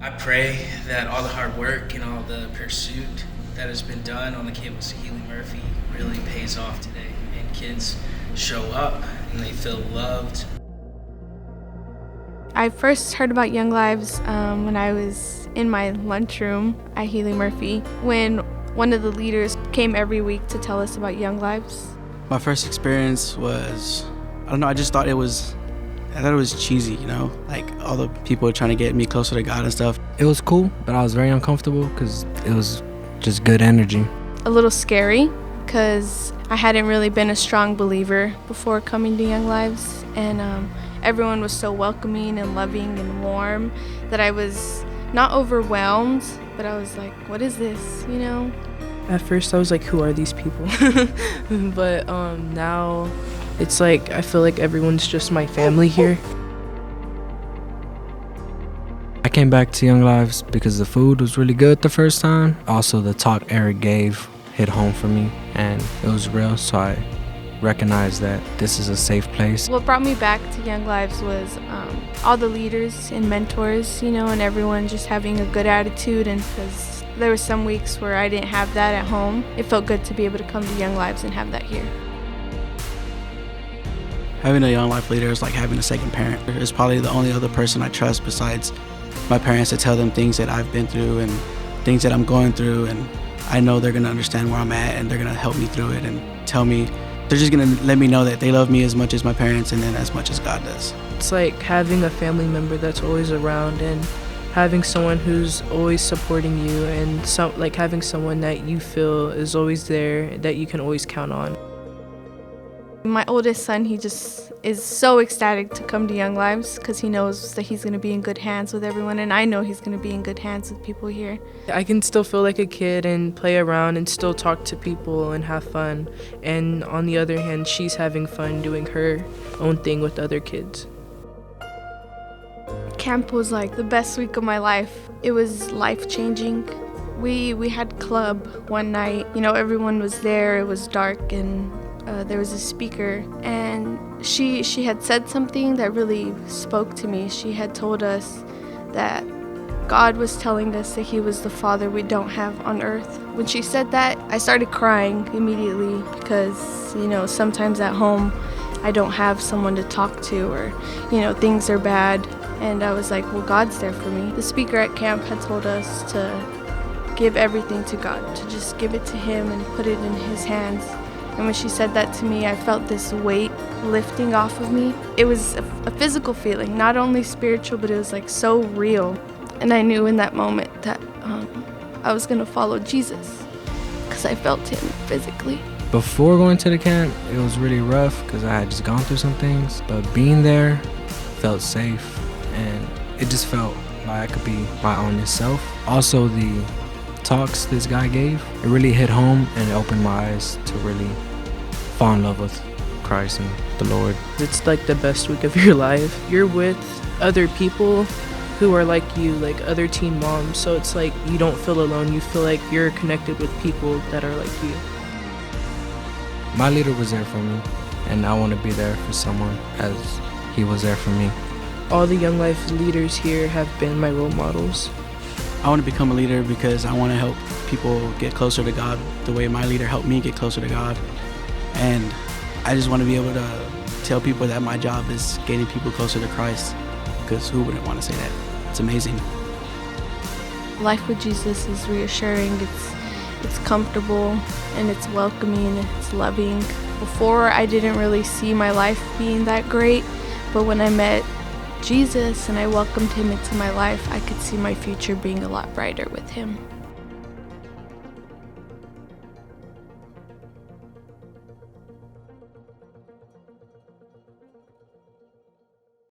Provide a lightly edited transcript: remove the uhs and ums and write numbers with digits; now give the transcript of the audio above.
I pray that all the hard work and all the pursuit that has been done on the campus of Healy Murphy really pays off today, and kids show up and they feel loved. I first heard about YoungLives when I was in my lunchroom at Healy Murphy, when one of the leaders came every week to tell us about YoungLives. My first experience was, I don't know, I thought it was cheesy, like all the people trying to get me closer to God and stuff. It was cool, but I was very uncomfortable because it was just good energy. A little scary because I hadn't really been a strong believer before coming to YoungLives, and everyone was so welcoming and loving and warm that I was not overwhelmed, but I was like, what is this, At first I was like, who are these people? But now it's like I feel like everyone's just my family here. I came back to YoungLives because the food was really good the first time. Also, the talk Eric gave hit home for me, and it was real, so I recognized that this is a safe place. What brought me back to YoungLives was all the leaders and mentors, and everyone just having a good attitude, and because there were some weeks where I didn't have that at home, it felt good to be able to come to YoungLives and have that here. Having a Young Life leader is like having a second parent. It's probably the only other person I trust besides my parents to tell them things that I've been through and things that I'm going through, and I know they're gonna understand where I'm at and they're gonna help me through it and tell me, they're just gonna let me know that they love me as much as my parents and then as much as God does. It's like having a family member that's always around and having someone who's always supporting you, and having someone that you feel is always there, that you can always count on. My oldest son, he just is so ecstatic to come to YoungLives because he knows that he's going to be in good hands with everyone, and I know he's going to be in good hands with people here. I can still feel like a kid and play around and still talk to people and have fun, and on the other hand, she's having fun doing her own thing with other kids. Camp was like the best week of my life. It was life-changing. We had club one night. Everyone was there. It was dark, and there was a speaker, and she had said something that really spoke to me. She had told us that God was telling us that He was the Father we don't have on earth. When she said that, I started crying immediately because, sometimes at home I don't have someone to talk to, or, things are bad, and I was like, well, God's there for me. The speaker at camp had told us to give everything to God, to just give it to Him and put it in His hands. And when she said that to me, I felt this weight lifting off of me. It was a physical feeling, not only spiritual, but it was like so real. And I knew in that moment that I was going to follow Jesus because I felt Him physically. Before going to the camp, it was really rough because I had just gone through some things, but being there felt safe, and it just felt like I could be my honest self. Also, the talks this guy gave, it really hit home, and it opened my eyes to really fall in love with Christ and the Lord. It's like the best week of your life. You're with other people who are like you, like other teen moms, so it's like you don't feel alone. You feel like you're connected with people that are like you. My leader was there for me, and I want to be there for someone as he was there for me. All the Young Life leaders here have been my role models. I want to become a leader because I want to help people get closer to God the way my leader helped me get closer to God. And I just want to be able to tell people that my job is getting people closer to Christ, because who wouldn't want to say that? It's amazing. Life with Jesus is reassuring. It's comfortable, and it's welcoming, and it's loving. Before, I didn't really see my life being that great, but when I met Jesus and I welcomed Him into my life, I could see my future being a lot brighter with Him.